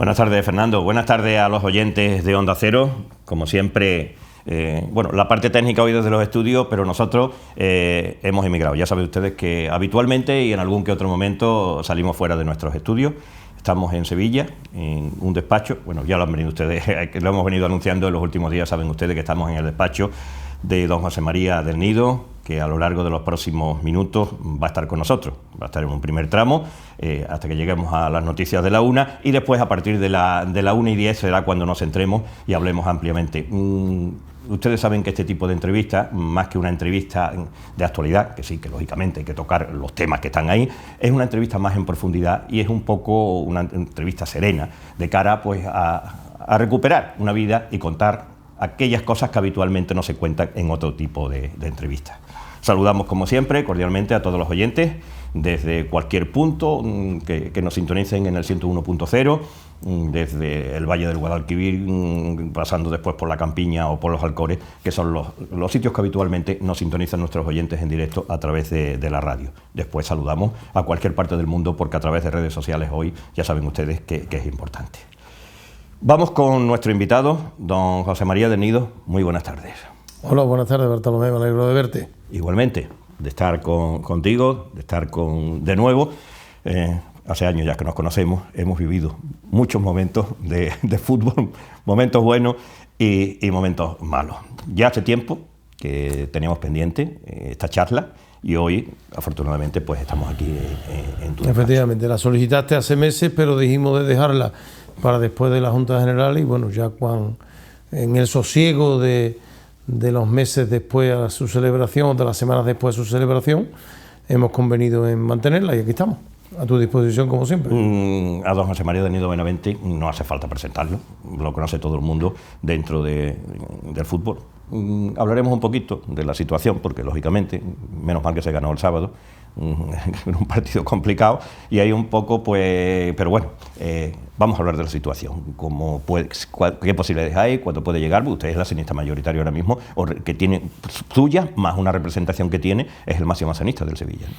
Buenas tardes, Fernando. Buenas tardes a los oyentes de Onda Cero. Como siempre, la parte técnica hoy desde los estudios, pero nosotros hemos emigrado. Ya saben ustedes que habitualmente y en algún que otro momento salimos fuera de nuestros estudios. Estamos en Sevilla, en un despacho. Bueno, ya lo han venido ustedes, lo hemos venido anunciando en los últimos días. Saben ustedes que estamos en el despacho de don José María del Nido, que a lo largo de los próximos minutos va a estar con nosotros. Va a estar en un primer tramo hasta que lleguemos a las noticias de la 1 y después a partir de la 1:10 será cuando nos centremos y hablemos ampliamente. Ustedes saben que este tipo de entrevistas, más que una entrevista de actualidad, que sí, que lógicamente hay que tocar los temas que están ahí, es una entrevista más en profundidad y es un poco una entrevista serena de cara pues a recuperar una vida y contar aquellas cosas que habitualmente no se cuentan en otro tipo de entrevistas. Saludamos como siempre cordialmente a todos los oyentes desde cualquier punto que nos sintonicen en el 101.0, desde el Valle del Guadalquivir, pasando después por la Campiña o por los Alcores, que son los sitios que habitualmente nos sintonizan nuestros oyentes en directo a través de la radio. Después saludamos a cualquier parte del mundo porque a través de redes sociales hoy ya saben ustedes que es importante. Vamos con nuestro invitado, don José María del Nido. Muy buenas tardes. Hola, buenas tardes, Bartolomé, me alegro de verte. Igualmente, de estar contigo, de estar de nuevo. Hace años ya que nos conocemos, hemos vivido muchos momentos de fútbol, momentos buenos y momentos malos. Ya hace tiempo que teníamos pendiente esta charla y hoy, afortunadamente, pues estamos aquí en tu despacho. Efectivamente, la solicitaste hace meses, pero dijimos de dejarla para después de la Junta General y bueno, ya en el sosiego de los meses después a su celebración, de las semanas después de su celebración, hemos convenido en mantenerla y aquí estamos, a tu disposición como siempre. A don José María del Nido Benavente no hace falta presentarlo, lo conoce todo el mundo dentro del fútbol. Hablaremos un poquito de la situación, porque lógicamente, menos mal que se ganó el sábado, un partido complicado, y hay un poco, pues, pero bueno, vamos a hablar de la situación, qué posibilidades hay, cuánto puede llegar. Usted es la accionista mayoritaria ahora mismo, que tiene suya, más una representación que tiene, es el máximo accionista del Sevilla, ¿no?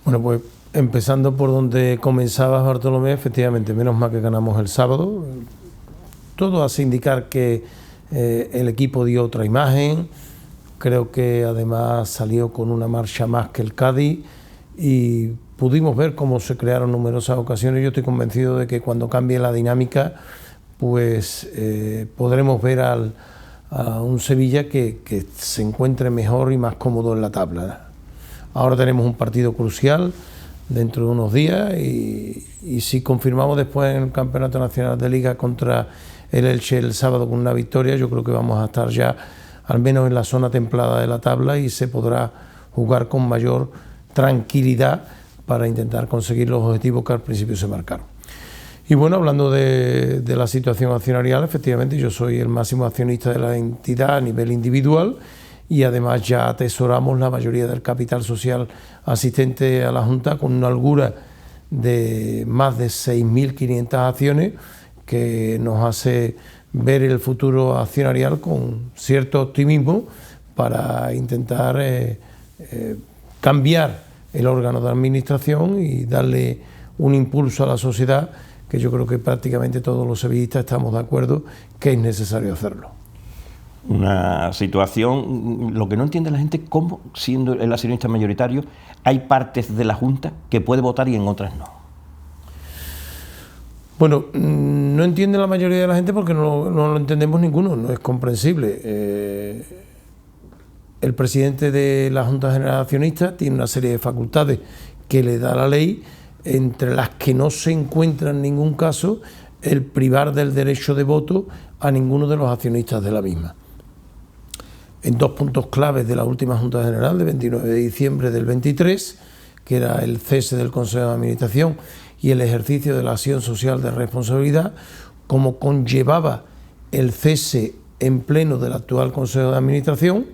Bueno, pues empezando por donde comenzabas, Bartolomé, efectivamente, menos mal que ganamos el sábado. Todo hace indicar que el equipo dio otra imagen. Creo que además salió con una marcha más que el Cádiz y pudimos ver cómo se crearon numerosas ocasiones. Yo estoy convencido de que cuando cambie la dinámica, pues podremos ver a un Sevilla que se encuentre mejor y más cómodo en la tabla. Ahora tenemos un partido crucial dentro de unos días y si confirmamos después en el Campeonato Nacional de Liga contra el Elche el sábado con una victoria, yo creo que vamos a estar ya al menos en la zona templada de la tabla y se podrá jugar con mayor tranquilidad para intentar conseguir los objetivos que al principio se marcaron. Y bueno, hablando de la situación accionarial, efectivamente yo soy el máximo accionista de la entidad a nivel individual y además ya atesoramos la mayoría del capital social asistente a la Junta con una holgura de más de 6.500 acciones que nos hace ver el futuro accionarial con cierto optimismo para intentar cambiar el órgano de administración y darle un impulso a la sociedad que yo creo que prácticamente todos los sevillistas estamos de acuerdo que es necesario hacerlo. Una situación, lo que no entiende la gente, cómo siendo el accionista mayoritario hay partes de la Junta que puede votar y en otras no. Bueno, no entiende la mayoría de la gente porque no lo entendemos ninguno, no es comprensible. El presidente de la Junta General de Accionistas tiene una serie de facultades que le da la ley, entre las que no se encuentra en ningún caso el privar del derecho de voto a ninguno de los accionistas de la misma. En dos puntos claves de la última Junta General de 29 de diciembre del 23, que era el cese del Consejo de Administración y el ejercicio de la acción social de responsabilidad, como conllevaba el cese en pleno del actual Consejo de Administración,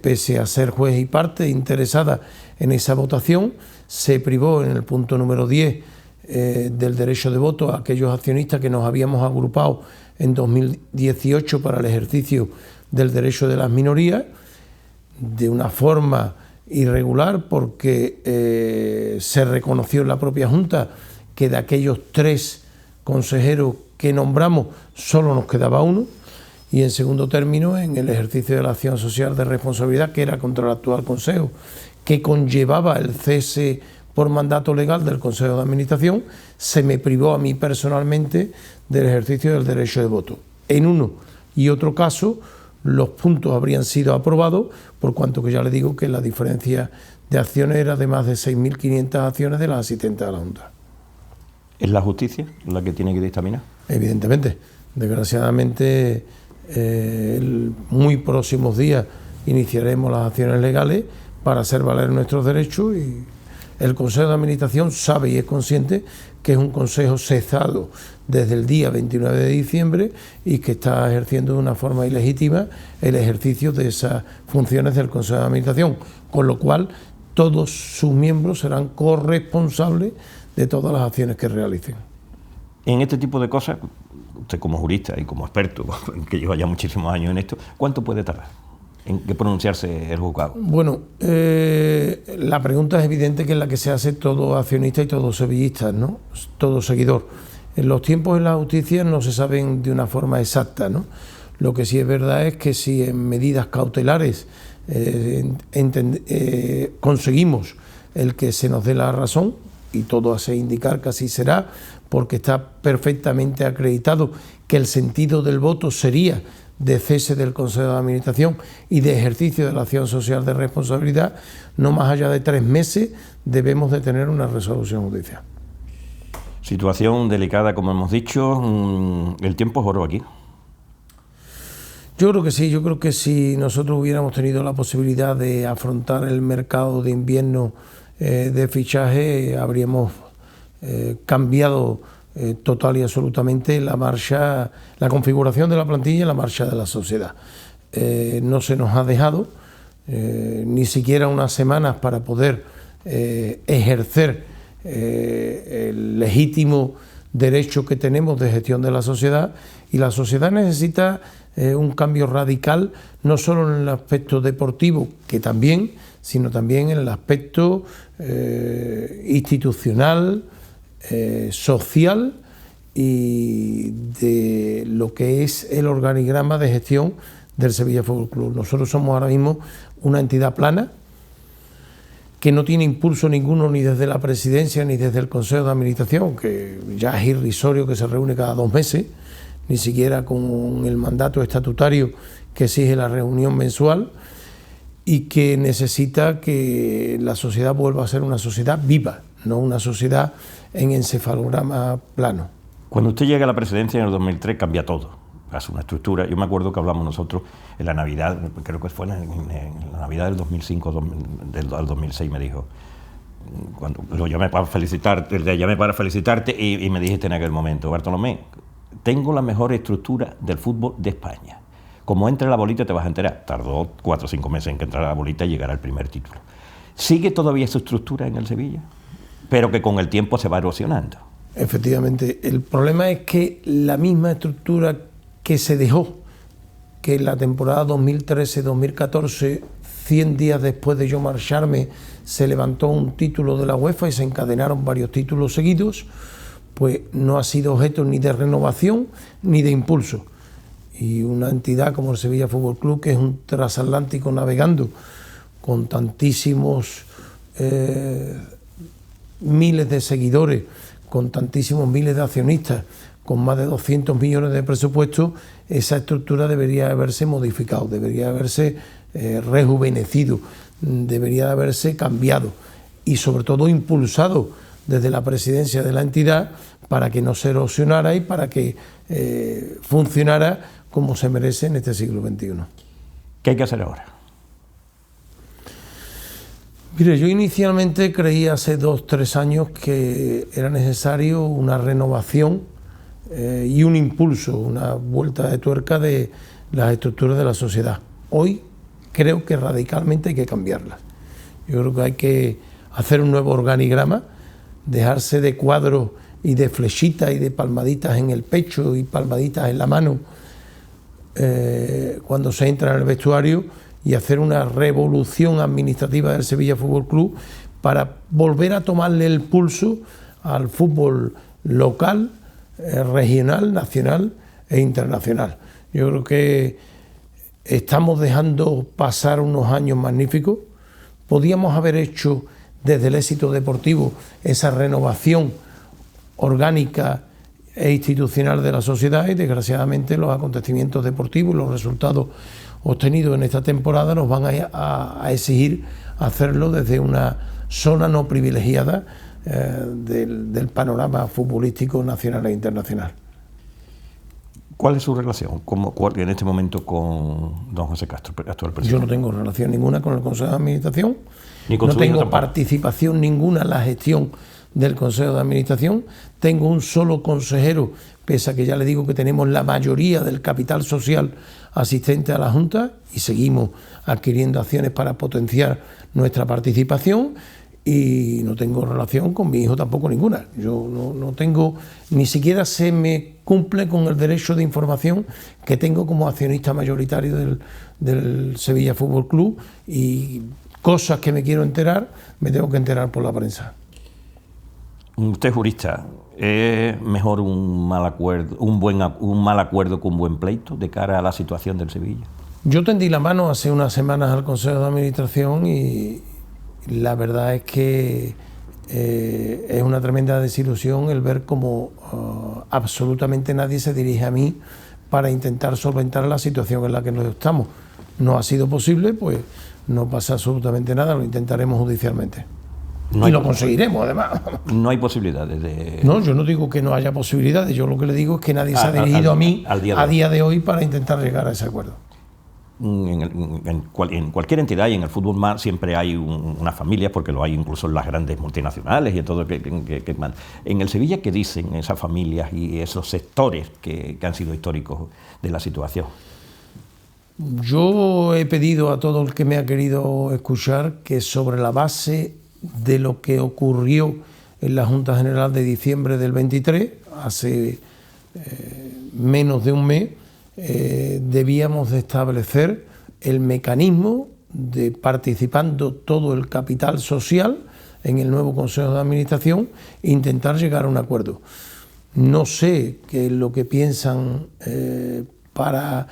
pese a ser juez y parte interesada en esa votación, se privó en el punto número 10 del derecho de voto a aquellos accionistas que nos habíamos agrupado en 2018 para el ejercicio del derecho de las minorías, de una forma irregular porque se reconoció en la propia Junta que de aquellos 3 consejero que nombramos solo nos quedaba uno, y en segundo término en el ejercicio de la acción social de responsabilidad, que era contra el actual Consejo, que conllevaba el cese por mandato legal del Consejo de Administración, se me privó a mí personalmente del ejercicio del derecho de voto. En uno y otro caso los puntos habrían sido aprobados, por cuanto que ya le digo que la diferencia de acciones era de más de 6.500 acciones de las asistentes a la Junta. ¿Es la justicia la que tiene que dictaminar? Evidentemente. Desgraciadamente, en muy próximos días iniciaremos las acciones legales para hacer valer nuestros derechos, y el Consejo de Administración sabe y es consciente que es un consejo cesado desde el día 29 de diciembre y que está ejerciendo de una forma ilegítima el ejercicio de esas funciones del Consejo de Administración, con lo cual todos sus miembros serán corresponsables de todas las acciones que realicen. En este tipo de cosas, usted como jurista y como experto, que lleva ya muchísimos años en esto, ¿cuánto puede tardar en que pronunciarse el juzgado? Bueno, la pregunta es evidente, que es la que se hace todo accionista y todo sevillista, ¿no? Todo seguidor. En los tiempos en la justicia no se saben de una forma exacta, ¿no? Lo que sí es verdad es que si en medidas cautelares conseguimos el que se nos dé la razón, y todo hace indicar que así será, porque está perfectamente acreditado que el sentido del voto sería de cese del Consejo de Administración y de ejercicio de la acción social de responsabilidad, no más allá de 3 meses debemos de tener una resolución judicial. Situación delicada, como hemos dicho. ¿El tiempo es oro aquí? Yo creo que sí. Yo creo que si nosotros hubiéramos tenido la posibilidad de afrontar el mercado de invierno de fichaje, habríamos cambiado total y absolutamente la marcha, la configuración de la plantilla y la marcha de la sociedad. No se nos ha dejado ni siquiera unas semanas para poder ejercer el legítimo derecho que tenemos de gestión de la sociedad, y la sociedad necesita un cambio radical, no solo en el aspecto deportivo, que también, sino también en el aspecto institucional, social y de lo que es el organigrama de gestión del Sevilla Fútbol Club. Nosotros somos ahora mismo una entidad plana que no tiene impulso ninguno ni desde la presidencia ni desde el Consejo de Administración, que ya es irrisorio, que se reúne cada 2 meses, ni siquiera con el mandato estatutario que exige la reunión mensual, y que necesita que la sociedad vuelva a ser una sociedad viva, no una sociedad en encefalograma plano. Cuando usted llega a la presidencia en el 2003 cambia todo, hace una estructura. Yo me acuerdo que hablamos nosotros en la Navidad, creo que fue en la Navidad del 2005, del 2006 me dijo, cuando lo llamé para felicitarte, y me dijiste en aquel momento: Bartolomé, tengo la mejor estructura del fútbol de España. Como entre la bolita te vas a enterar. Tardó 4 o 5 meses en que entrara la bolita y llegara el primer título. ¿Sigue todavía esa estructura en el Sevilla? Pero que con el tiempo se va erosionando. Efectivamente. El problema es que la misma estructura que se dejó, que en la temporada 2013-2014, 100 días después de yo marcharme, se levantó un título de la UEFA y se encadenaron varios títulos seguidos, pues no ha sido objeto ni de renovación ni de impulso. Y una entidad como el Sevilla Fútbol Club, que es un transatlántico navegando con tantísimos miles de seguidores, con tantísimos miles de accionistas, con más de 200 millones de presupuesto, esa estructura debería haberse modificado, debería haberse rejuvenecido, debería haberse cambiado y sobre todo impulsado desde la presidencia de la entidad para que no se erosionara y para que funcionara como se merece en este siglo XXI. ¿Qué hay que hacer ahora? Mire, yo inicialmente creí hace 2 o 3 años que era necesario una renovación y un impulso, una vuelta de tuerca de las estructuras de la sociedad. Hoy creo que radicalmente hay que cambiarlas. Yo creo que hay que hacer un nuevo organigrama, dejarse de cuadros y de flechitas y de palmaditas en el pecho y palmaditas en la mano cuando se entra en el vestuario, y hacer una revolución administrativa del Sevilla Fútbol Club para volver a tomarle el pulso al fútbol local, regional, nacional e internacional. Yo creo que estamos dejando pasar unos años magníficos. Podíamos haber hecho desde el éxito deportivo esa renovación orgánica e institucional de la sociedad, y desgraciadamente los acontecimientos deportivos y los resultados obtenidos en esta temporada nos van a exigir hacerlo desde una zona no privilegiada del panorama futbolístico nacional e internacional. ¿Cuál es su relación en este momento con don José Castro, actual presidente? Yo no tengo relación ninguna con el Consejo de Administración, Ni con no su hijo tengo tampoco. participación ninguna en la gestión del Consejo de Administración, tengo un solo consejero, pese a que ya le digo que tenemos la mayoría del capital social asistente a la Junta y seguimos adquiriendo acciones para potenciar nuestra participación, y no tengo relación con mi hijo tampoco ninguna. Yo no tengo, ni siquiera se me cumple con el derecho de información que tengo como accionista mayoritario del Sevilla Fútbol Club, y cosas que me quiero enterar me tengo que enterar por la prensa. Usted es jurista. ¿Es mejor un mal acuerdo que un buen pleito de cara a la situación del Sevilla? Yo tendí la mano hace unas semanas al Consejo de Administración y la verdad es que es una tremenda desilusión el ver cómo absolutamente nadie se dirige a mí para intentar solventar la situación en la que nos estamos. No ha sido posible, pues no pasa absolutamente nada, lo intentaremos judicialmente. No y lo conseguiremos, además. No hay posibilidades de... No, yo no digo que no haya posibilidades, yo lo que le digo es que nadie se ha dirigido a mí a día de hoy para intentar llegar a ese acuerdo. En cualquier entidad y en el fútbol más siempre hay unas familias, porque lo hay incluso en las grandes multinacionales y en todo en el Sevilla, ¿qué dicen esas familias y esos sectores que han sido históricos de la situación? Yo he pedido a todo el que me ha querido escuchar que, sobre la base de lo que ocurrió en la Junta General de diciembre del 23, hace menos de un mes, debíamos de establecer el mecanismo de, participando todo el capital social en el nuevo Consejo de Administración, e intentar llegar a un acuerdo. No sé qué es lo que piensan para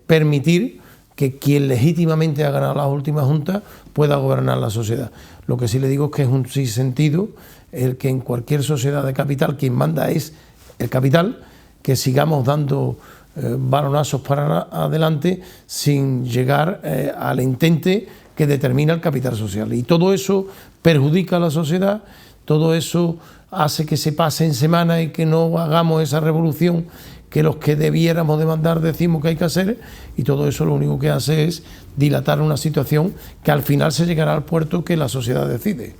permitir que quien legítimamente ha ganado las últimas juntas pueda gobernar la sociedad. Lo que sí le digo es que es un sinsentido el que en cualquier sociedad de capital quien manda es el capital, que sigamos dando balonazos para adelante sin llegar al entente que determina el capital social. Y todo eso perjudica a la sociedad, todo eso hace que se pase en semana y que no hagamos esa revolución que los que debiéramos demandar decimos que hay que hacer, y todo eso lo único que hace es dilatar una situación que al final se llegará al puerto que la sociedad decide.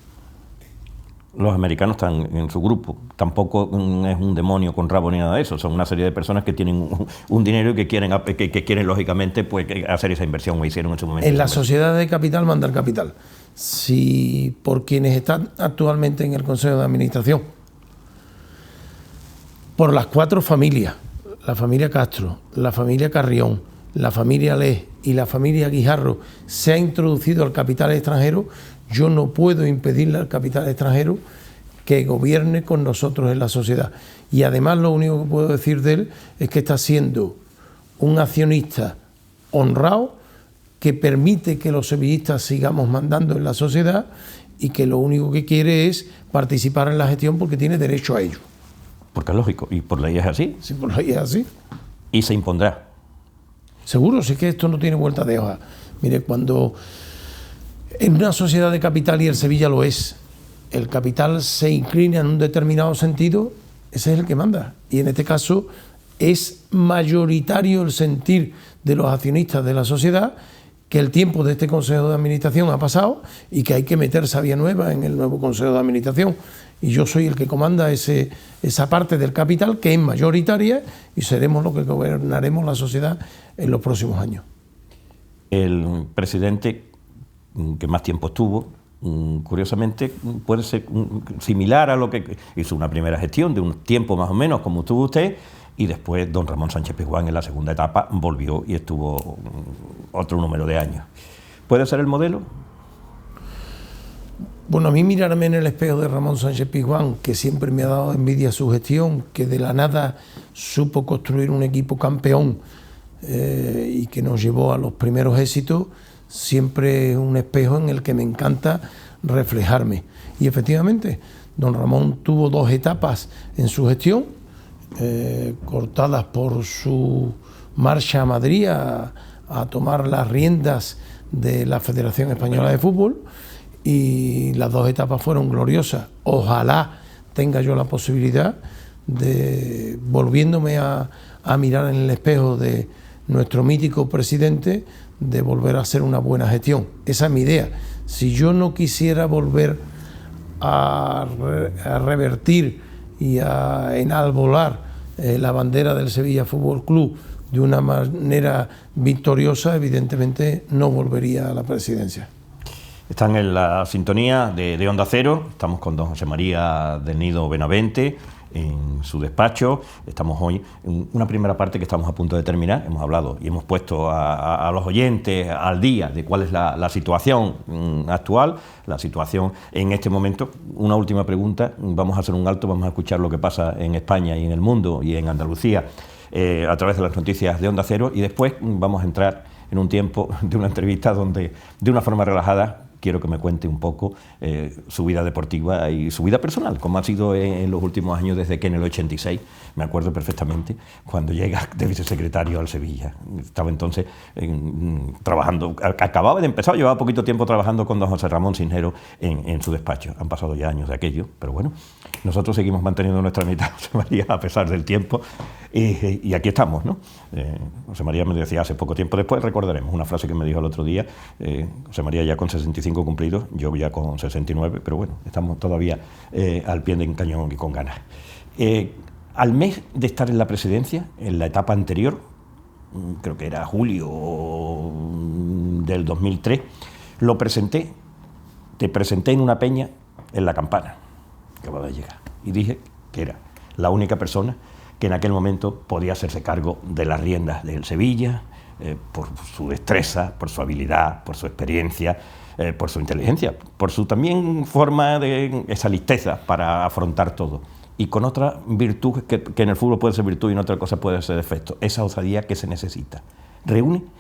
Los americanos están en su grupo, tampoco es un demonio con rabo ni nada de eso, son una serie de personas que tienen un dinero y que quieren lógicamente pues hacer esa inversión, o hicieron en su momento. En la sociedad de capital manda el capital. Si por quienes están actualmente en el Consejo de Administración, por las 4 familias, la familia Castro, la familia Carrión, la familia Lez y la familia Guijarro, se ha introducido el capital extranjero, yo no puedo impedirle al capital extranjero que gobierne con nosotros en la sociedad. Y además lo único que puedo decir de él es que está siendo un accionista honrado, que permite que los sevillistas sigamos mandando en la sociedad, y que lo único que quiere es participar en la gestión porque tiene derecho a ello. Porque es lógico, y por ley es así. Sí, por ley es así. Y se impondrá. Seguro, sí, que esto no tiene vuelta de hoja. Mire, cuando en una sociedad de capital, y el Sevilla lo es, el capital se inclina en un determinado sentido, ese es el que manda. Y en este caso es mayoritario el sentir de los accionistas de la sociedad, que el tiempo de este Consejo de Administración ha pasado y que hay que meter savia nueva en el nuevo Consejo de Administración. Y yo soy el que comanda esa parte del capital que es mayoritaria, y seremos los que gobernaremos la sociedad en los próximos años. El presidente que más tiempo estuvo, curiosamente, puede ser similar a lo que hizo una primera gestión de un tiempo más o menos como estuvo usted, y después don Ramón Sánchez Pizjuán en la segunda etapa volvió y estuvo otro número de años. ¿Puede ser el modelo? Bueno, a mí mirarme en el espejo de Ramón Sánchez Pizjuán, que siempre me ha dado envidia su gestión, que de la nada supo construir un equipo campeón y que nos llevó a los primeros éxitos, siempre es un espejo en el que me encanta reflejarme. Y efectivamente, don Ramón tuvo 2 etapas en su gestión, cortadas por su marcha a Madrid a tomar las riendas de la Federación Española de Fútbol, y las 2 etapas fueron gloriosas. Ojalá tenga yo la posibilidad de, volviéndome a mirar en el espejo de nuestro mítico presidente, de volver a hacer una buena gestión. Esa es mi idea. Si yo no quisiera volver a revertir y a enalbolar la bandera del Sevilla Fútbol Club de una manera victoriosa, evidentemente no volvería a la presidencia. Están en la sintonía de Onda Cero, estamos con don José María del Nido Benavente en su despacho. Estamos hoy en una primera parte que estamos a punto de terminar. Hemos hablado y hemos puesto a los oyentes al día de cuál es la situación actual, la situación en este momento. Una última pregunta, vamos a hacer un alto, vamos a escuchar lo que pasa en España y en el mundo y en Andalucía a través de las noticias de Onda Cero, y después vamos a entrar en un tiempo de una entrevista donde, de una forma relajada, quiero que me cuente un poco su vida deportiva y su vida personal, como ha sido en los últimos años, desde que en el 86, me acuerdo perfectamente, cuando llega de vicesecretario al Sevilla. Estaba entonces trabajando, acababa de empezar, llevaba poquito tiempo trabajando con don José Ramón Cisneros en su despacho. Han pasado ya años de aquello, pero bueno, nosotros seguimos manteniendo nuestra amistad, José María, a pesar del tiempo, y aquí estamos, ¿no? José María me decía hace poco tiempo, después recordaremos una frase que me dijo el otro día, José María ya con 65 cumplidos, yo ya con 69, pero bueno, estamos todavía al pie del cañón y con ganas. Al mes de estar en la presidencia, en la etapa anterior, creo que era julio del 2003, te presenté en una peña en La Campana, que acababa de llegar, y dije que era la única persona que en aquel momento podía hacerse cargo de las riendas del Sevilla, por su destreza, por su habilidad, por su experiencia, por su inteligencia, por su también forma de esa listeza para afrontar todo. Y con otra virtud que en el fútbol puede ser virtud y en otra cosa puede ser defecto, esa osadía que se necesita.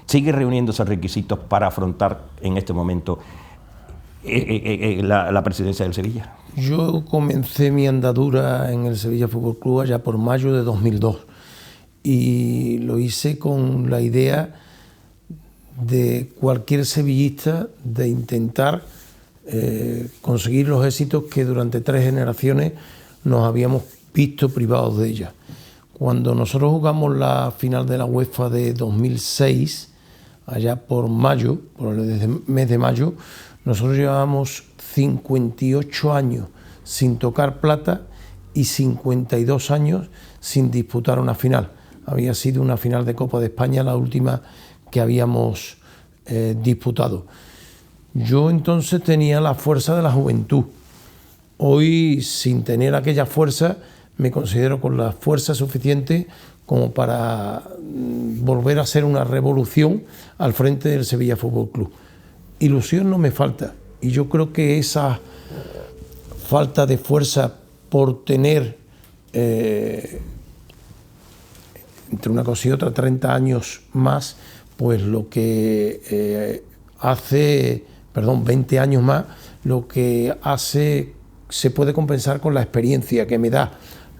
Sigue reuniendo esos requisitos para afrontar en este momento la presidencia del Sevilla. Yo comencé mi andadura en el Sevilla Fútbol Club allá por mayo de 2002 y lo hice con la idea de cualquier sevillista de intentar conseguir los éxitos que durante 3 generaciones nos habíamos visto privados de ella. Cuando nosotros jugamos la final de la UEFA de 2006, allá por mayo, por el mes de mayo, nosotros llevábamos 58 años sin tocar plata y 52 años sin disputar una final. Había sido una final de Copa de España la última que habíamos disputado. Yo entonces tenía la fuerza de la juventud. Hoy, sin tener aquella fuerza, me considero con la fuerza suficiente como para volver a hacer una revolución al frente del Sevilla Fútbol Club. Ilusión no me falta, y yo creo que esa falta de fuerza por tener entre una cosa y otra 30 años más, pues lo que hace, 20 años más, lo que hace se puede compensar con la experiencia que me da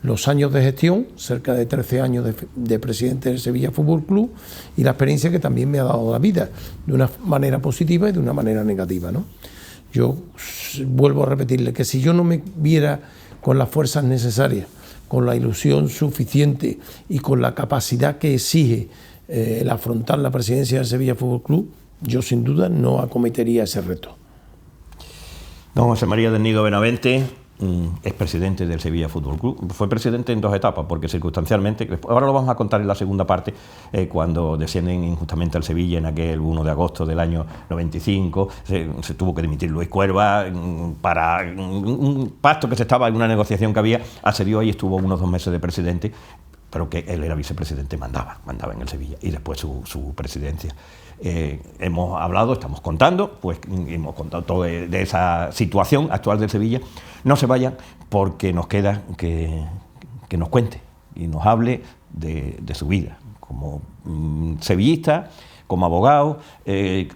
los años de gestión, cerca de 13 años de presidente del Sevilla Fútbol Club, y la experiencia que también me ha dado la vida, de una manera positiva y de una manera negativa, ¿no? Yo vuelvo a repetirle que si yo no me viera con las fuerzas necesarias, con la ilusión suficiente y con la capacidad que exige el afrontar la presidencia del Sevilla Fútbol Club, yo sin duda no acometería ese reto. Don José María del Nido Benavente es presidente del Sevilla Fútbol Club. Fue presidente en 2 etapas, porque circunstancialmente, ahora lo vamos a contar en la segunda parte, cuando descienden injustamente al Sevilla en aquel 1 de agosto del año 95, se tuvo que dimitir Luis Cuerva para un pacto que se estaba, en una negociación que había, accedió y estuvo unos 2 meses de presidente. pero que él era vicepresidente, mandaba en el Sevilla, y después su presidencia. Hemos hablado, estamos contando, pues hemos contado todo de esa situación actual del Sevilla. No se vayan, porque nos queda que nos cuente y nos hable de su vida como sevillista, como abogado,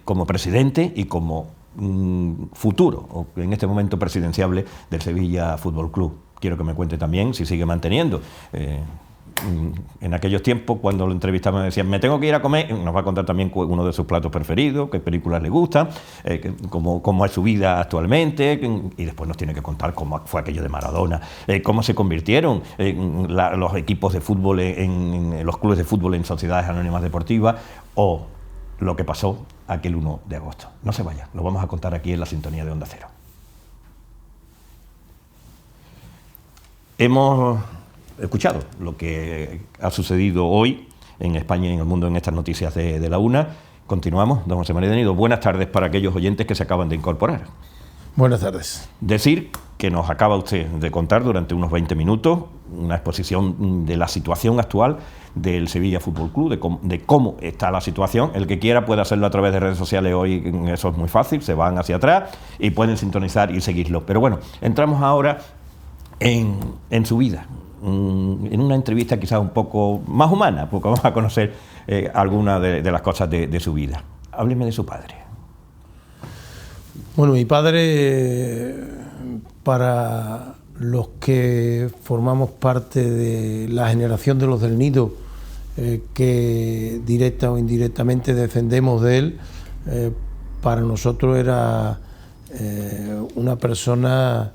como presidente y como futuro, o en este momento presidenciable del Sevilla Fútbol Club. Quiero que me cuente también si sigue manteniendo. En aquellos tiempos, cuando lo entrevistaba, me decían, me tengo que ir a comer. Nos va a contar también uno de sus platos preferidos, qué películas le gustan, cómo es su vida actualmente, y después nos tiene que contar cómo fue aquello de Maradona, cómo se convirtieron los equipos de fútbol, en los clubes de fútbol en sociedades anónimas deportivas, o lo que pasó aquel 1 de agosto. No se vaya, lo vamos a contar aquí en la sintonía de Onda Cero. Hemos escuchado lo que ha sucedido hoy en España y en el mundo en estas noticias de la una. Continuamos. Don José María de Nido, buenas tardes para aquellos oyentes que se acaban de incorporar. Buenas tardes. Decir que nos acaba usted de contar durante unos 20 minutos una exposición de la situación actual del Sevilla Fútbol Club, de cómo está la situación. El que quiera puede hacerlo a través de redes sociales hoy, eso es muy fácil, se van hacia atrás y pueden sintonizar y seguirlo. Pero bueno, entramos ahora en su vida, en una entrevista quizás un poco más humana, porque vamos a conocer algunas de las cosas de su vida. Hábleme de su padre. Bueno, mi padre, para los que formamos parte de la generación de los del Nido, que directa o indirectamente defendemos de él, para nosotros era una persona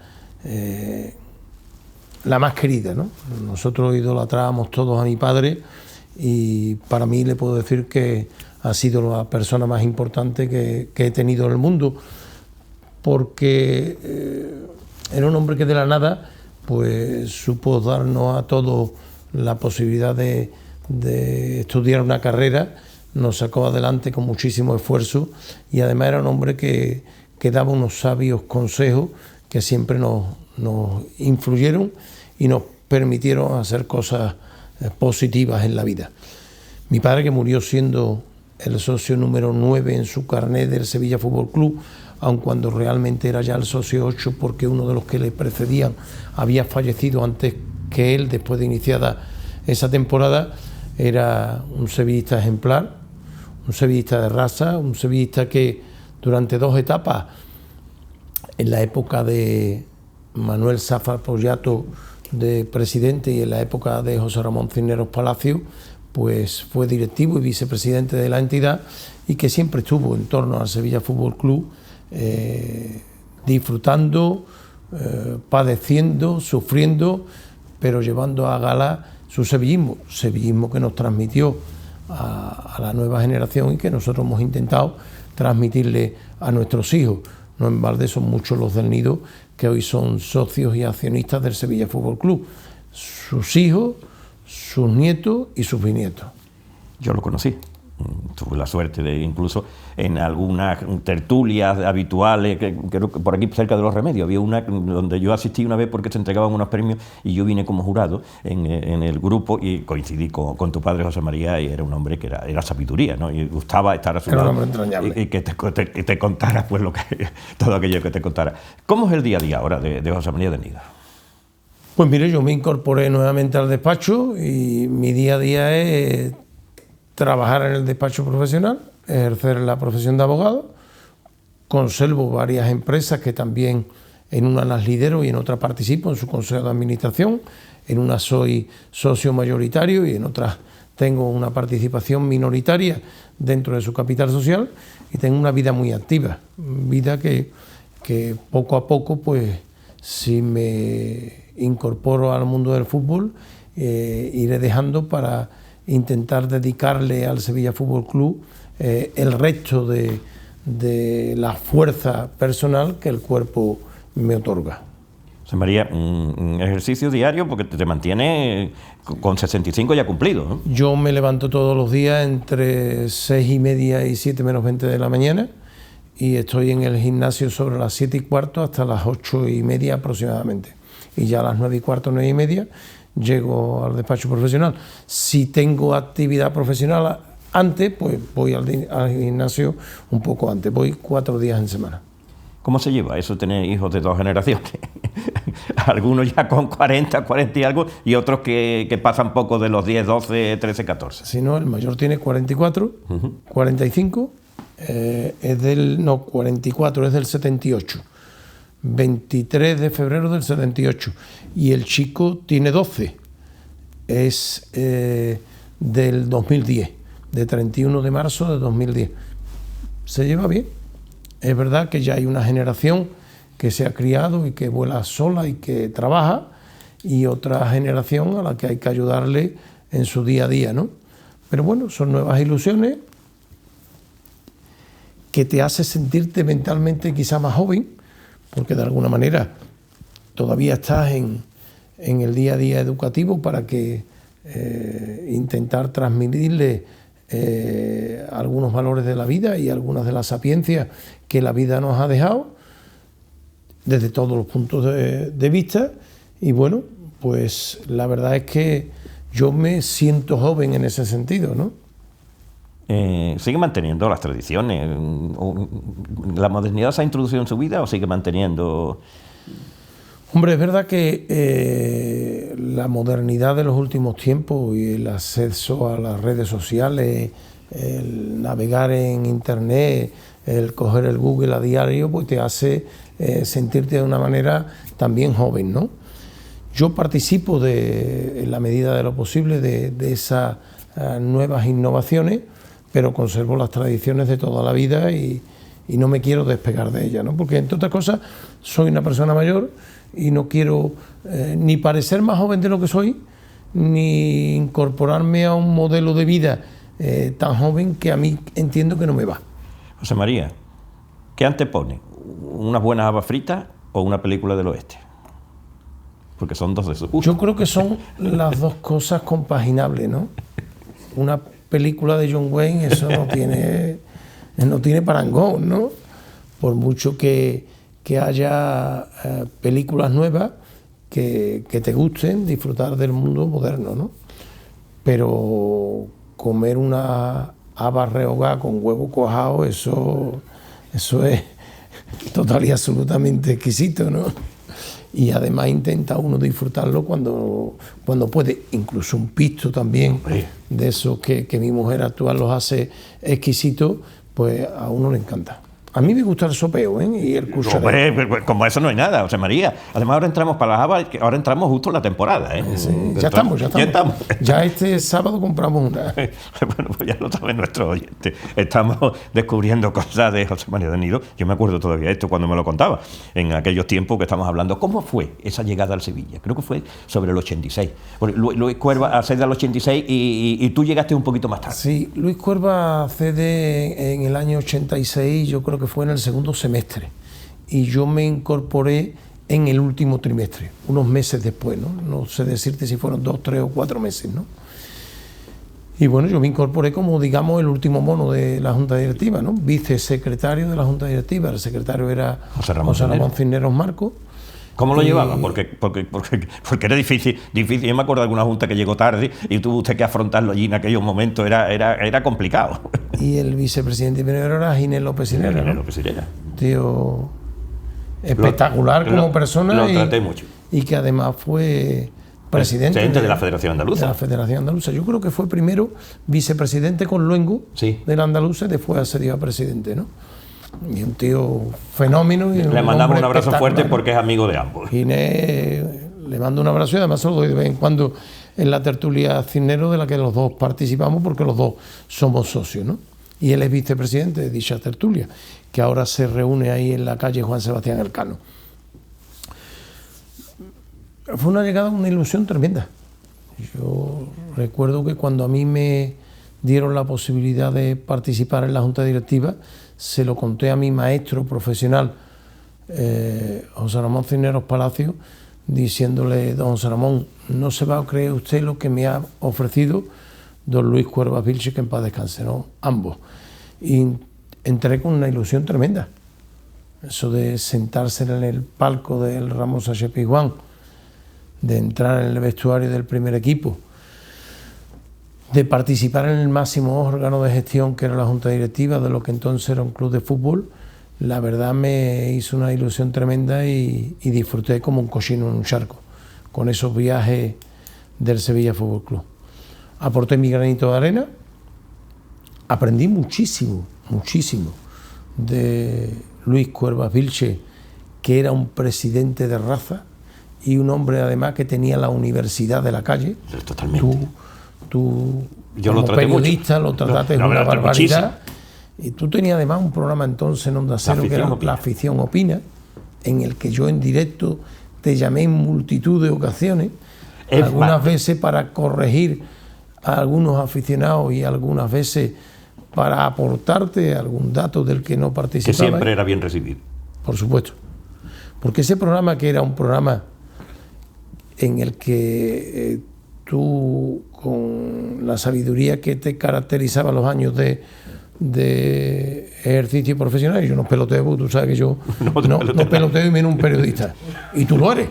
la más querida, ¿no? Nosotros idolatrábamos todos a mi padre, y para mí le puedo decir que ha sido la persona más importante que he tenido en el mundo, porque era un hombre que de la nada pues supo darnos a todos la posibilidad de estudiar una carrera, nos sacó adelante con muchísimo esfuerzo, y además era un hombre que daba unos sabios consejos que siempre nos influyeron y nos permitieron hacer cosas positivas en la vida. Mi padre, que murió siendo el socio número 9 en su carnet del Sevilla Fútbol Club, aun cuando realmente era ya el socio 8, porque uno de los que le precedían había fallecido antes que él, después de iniciada esa temporada. Era un sevillista ejemplar, un sevillista de raza, un sevillista que durante 2 etapas, en la época de Manuel Safar Pollato de presidente y en la época de José Ramón Cisneros Palacio, pues fue directivo y vicepresidente de la entidad, y que siempre estuvo en torno al Sevilla Fútbol Club, disfrutando, padeciendo, sufriendo, pero llevando a gala su sevillismo que nos transmitió a la nueva generación y que nosotros hemos intentado transmitirle a nuestros hijos. No en balde son muchos los del Nido que hoy son socios y accionistas del Sevilla Fútbol Club. Sus hijos, sus nietos y sus bisnietos. Yo lo conocí. Tuve la suerte de, incluso en algunas tertulias habituales, creo que por aquí cerca de Los Remedios, había una donde yo asistí una vez porque se entregaban unos premios y yo vine como jurado en el grupo, y coincidí con tu padre José María, y era un hombre que era sabiduría, ¿no? Y gustaba estar a su lado, y que te contara pues todo aquello que te contara. ¿Cómo es el día a día ahora de José María de Nido? Pues mire, yo me incorporé nuevamente al despacho y mi día a día es trabajar en el despacho profesional, ejercer la profesión de abogado. Conservo varias empresas que también en una las lidero y en otra participo en su consejo de administración. En una soy socio mayoritario y en otras tengo una participación minoritaria dentro de su capital social, y tengo una vida muy activa, vida que poco a poco, pues si me incorporo al mundo del fútbol, iré dejando para intentar dedicarle al Sevilla Fútbol Club el resto de la fuerza personal que el cuerpo me otorga. José María, un ejercicio diario porque te mantiene con 65 ya cumplido, ¿no? Yo me levanto todos los días entre 6:30 y 7 menos 20 de la mañana, y estoy en el gimnasio sobre las 7:15 hasta las 8:30 aproximadamente. Y ya a las 9:15, 9:30, llego al despacho profesional. Si tengo actividad profesional antes, pues voy al gimnasio un poco antes, voy 4 días en semana. ¿Cómo se lleva eso, tener hijos de 2 generaciones? Algunos ya con 40 y algo, y otros que pasan poco de los 10, 12, 13, 14. Si no, el mayor tiene 44, 45, 44 es del 78, 23 de febrero del 78, y el chico tiene 12, es del 2010, de 31 de marzo de 2010. Se lleva bien. Es verdad que ya hay una generación que se ha criado y que vuela sola y que trabaja, y otra generación a la que hay que ayudarle en su día a día, ¿no? Pero bueno, son nuevas ilusiones que te hace sentirte mentalmente quizá más joven, porque de alguna manera todavía estás en el día a día educativo para que intentar transmitirle algunos valores de la vida y algunas de las sapiencias que la vida nos ha dejado desde todos los puntos de vista. Y bueno, pues la verdad es que yo me siento joven en ese sentido, ¿no? ¿Sigue manteniendo las tradiciones? ¿La modernidad se ha introducido en su vida o sigue manteniendo...? Hombre, es verdad que la modernidad de los últimos tiempos y el acceso a las redes sociales, el navegar en Internet, el coger el Google a diario, pues te hace sentirte de una manera también joven, ¿no? Yo participo en la medida de lo posible de esas nuevas innovaciones, pero conservo las tradiciones de toda la vida y no me quiero despegar de ellas, ¿no? Porque, entre otras cosas, soy una persona mayor y no quiero ni parecer más joven de lo que soy, ni incorporarme a un modelo de vida tan joven que a mí entiendo que no me va. José María, ¿qué antepone? ¿Unas buenas habas fritas o una película del oeste? Porque son dos de sus gustos. Yo creo que son las dos cosas compaginables, ¿no? Una película de John Wayne, eso no tiene parangón, ¿no? Por mucho que haya películas nuevas que te gusten, disfrutar del mundo moderno, ¿no? Pero comer una haba rehogada con huevo cuajado, eso es total y absolutamente exquisito, ¿no? Y además intenta uno disfrutarlo cuando puede, incluso un pisto también, de esos que mi mujer actual los hace exquisitos, pues a uno le encanta. A mí me gusta el sopeo, y el cuchareo. Hombre, como eso no hay nada, José María. Además ahora entramos para las habas, ahora entramos justo en la temporada, ¿eh? Sí, ya estamos. Ya este sábado compramos una. Bueno, pues ya lo saben nuestros oyentes. Estamos descubriendo cosas de José María de Nido. Yo me acuerdo todavía esto cuando me lo contaba, en aquellos tiempos que estamos hablando. ¿Cómo fue esa llegada al Sevilla? Creo que fue sobre el 86. Porque Luis Cuerva accede al 86 y tú llegaste un poquito más tarde. Sí, Luis Cuerva accede en el año 86, yo creo que fue en el segundo semestre, y yo me incorporé en el último trimestre, unos meses después, ¿no? No sé decirte si fueron 2, 3 o 4 meses, ¿no? Y bueno, yo me incorporé como, digamos, el último mono de la Junta Directiva, ¿no? Vicesecretario de la Junta Directiva, el secretario era José Ramón Cisneros Marcos. ¿Cómo lo llevaba? Porque era difícil. Yo me acuerdo de alguna junta que llegó tarde y tuvo usted que afrontarlo allí en aquellos momentos, era complicado. Y el vicepresidente primero era Ginés López Sirera, ¿no? Tío espectacular como persona. Lo traté mucho. Y que además fue presidente de la Federación Andaluza. De la Federación Andaluza. Yo creo que fue primero vicepresidente con Luengo, sí, de la Andaluza, y después accedió a presidente, ¿no? Y un tío fenómeno. Y le mandamos un abrazo fuerte porque es amigo de ambos. Ginés, le mando un abrazo y además se lo doy de vez en cuando en la tertulia Cisneros, de la que los dos participamos porque los dos somos socios, ¿no? Y él es vicepresidente de dicha tertulia, que ahora se reúne ahí en la calle Juan Sebastián Elcano. Fue una llegada, una ilusión tremenda. Yo recuerdo que cuando a mí me dieron la posibilidad de participar en la Junta Directiva, se lo conté a mi maestro profesional, José Ramón Cisneros Palacio, diciéndole: don José Ramón, no se va a creer usted lo que me ha ofrecido don Luis Cuervas Vilches, que en paz descanse, ¿no? Ambos. Y entré con una ilusión tremenda. Eso de sentarse en el palco del Ramón Sánchez Pizjuán, de entrar en el vestuario del primer equipo, de participar en el máximo órgano de gestión que era la Junta Directiva de lo que entonces era un club de fútbol, la verdad me hizo una ilusión tremenda y disfruté como un cochino en un charco con esos viajes del Sevilla Fútbol Club. Aporté mi granito de arena, aprendí muchísimo de Luis Cuervas Vilche, que era un presidente de raza y un hombre además que tenía la universidad de la calle. Totalmente. Tú yo como lo traté periodista mucho. lo trataste de una barbaridad. Y tú tenías además un programa entonces en Onda Cero que era La Afición Opina, en el que yo en directo te llamé en multitud de ocasiones, algunas veces para corregir a algunos aficionados y algunas veces para aportarte algún dato del que no participaba. Que siempre era bien recibido. Por supuesto. Porque ese programa, que era un programa en el que tú, con la sabiduría que te caracterizaba los años de ejercicio profesional, yo no peloteo, porque tú sabes que yo no peloteo y menos un periodista, y tú lo eres.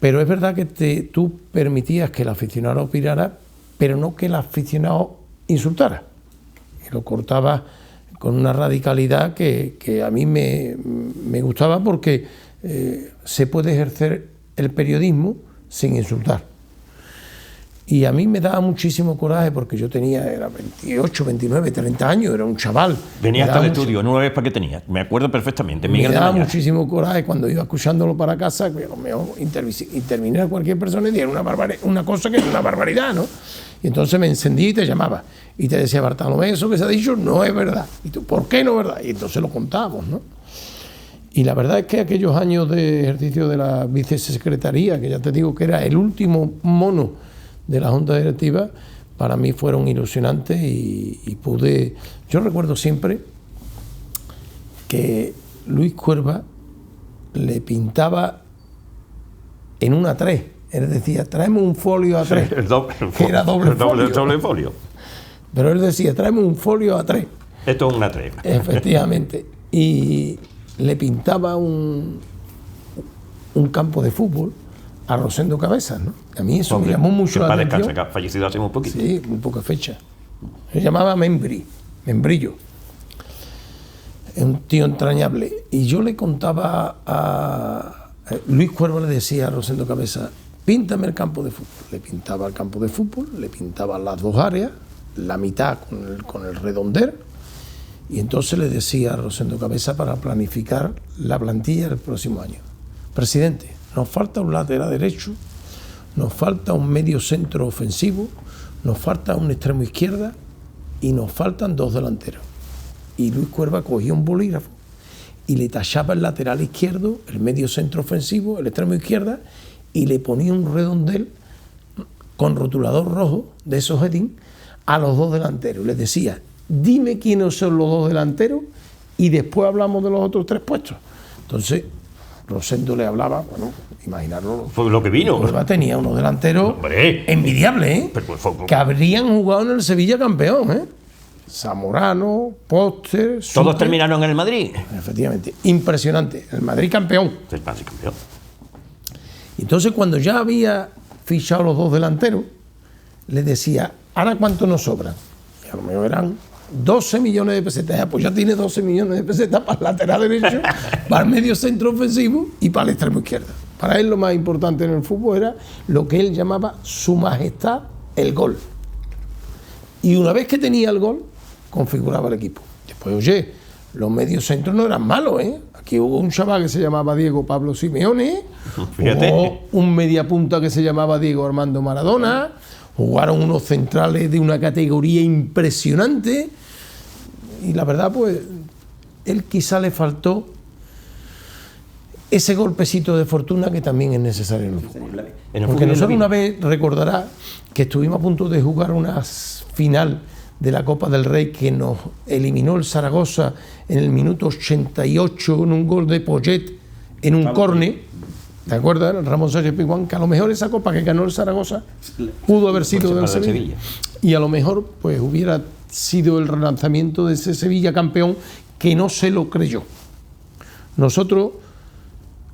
Pero es verdad que tú permitías que el aficionado opinara, pero no que el aficionado insultara. Y lo cortabas con una radicalidad que a mí me gustaba, porque se puede ejercer el periodismo sin insultar. Y a mí me daba muchísimo coraje, porque yo era 28, 29, 30 años, era un chaval. Venía hasta el estudio, ¿no sabes para qué tenía? Me acuerdo perfectamente. Me daba muchísimo coraje cuando iba escuchándolo para casa, que a lo mejor interviniera cualquier persona y diera una cosa que era una barbaridad, ¿no? Y entonces me encendí y te llamaba. Y te decía: Bartolomé, eso que se ha dicho no es verdad. Y tú: ¿por qué no es verdad? Y entonces lo contábamos, ¿no? Y la verdad es que aquellos años de ejercicio de la vicesecretaría, que ya te digo que era el último mono de la Junta Directiva, para mí fueron ilusionantes y pude... Yo recuerdo siempre que Luis Cuerva le pintaba en una A3. Él decía: traemos un folio A3. Sí, que era doble folio. Pero él decía: traemos un folio A3. Esto es una A3. Efectivamente. Y le pintaba un campo de fútbol a Rosendo Cabezas, ¿no? A mí eso me llamó mucho la atención. Descansa, que ha fallecido hace muy poquito. Sí, muy poca fecha. Se llamaba Membrillo. Es un tío entrañable. Y yo le contaba a Luis Cuerva, le decía a Rosendo Cabezas: píntame el campo de fútbol. Le pintaba el campo de fútbol, le pintaba las dos áreas, la mitad con el redondel, y entonces le decía a Rosendo Cabezas, para planificar la plantilla del próximo año: presidente, nos falta un lateral derecho, nos falta un medio centro ofensivo, nos falta un extremo izquierda y nos faltan dos delanteros. Y Luis Cuerva cogía un bolígrafo y le tachaba el lateral izquierdo, el medio centro ofensivo, el extremo izquierda, y le ponía un redondel con rotulador rojo de esos heading a los dos delanteros. Les decía: dime quiénes son los dos delanteros y después hablamos de los otros tres puestos. Entonces Rosendo le hablaba, bueno, imaginarlo. Fue lo que vino. Cuerva tenía unos delanteros envidiables, ¿eh? Que habrían jugado en el Sevilla campeón, ¿eh? Zamorano, Póster... ¿Todos terminaron en el Madrid? Efectivamente, impresionante. El Madrid campeón. El Madrid campeón. Entonces, cuando ya había fichado los dos delanteros, le decía: ¿ahora cuánto nos sobran? Y a lo mejor eran 12 millones de pesetas. Pues ya tiene 12 millones de pesetas para el lateral derecho, para el medio centro ofensivo y para el extremo izquierdo. Para él lo más importante en el fútbol era lo que él llamaba su majestad, el gol. Y una vez que tenía el gol, configuraba el equipo. Después, oye, los medios centros no eran malos, ¿eh? Aquí hubo un chaval que se llamaba Diego Pablo Simeone, hubo un mediapunta que se llamaba Diego Armando Maradona, jugaron unos centrales de una categoría impresionante, y la verdad, pues, él quizá le faltó ese golpecito de fortuna que también es necesario en el fútbol. Porque nosotros una vez, recordará, que estuvimos a punto de jugar una final de la Copa del Rey que nos eliminó el Zaragoza en el minuto 88 en un gol de Poyet en un córner. ¿Te acuerdas? Ramón Sánchez Pizjuán, que a lo mejor esa copa que ganó el Zaragoza pudo haber sido del Sevilla. Y a lo mejor pues hubiera sido el relanzamiento de ese Sevilla campeón, que no se lo creyó. Nosotros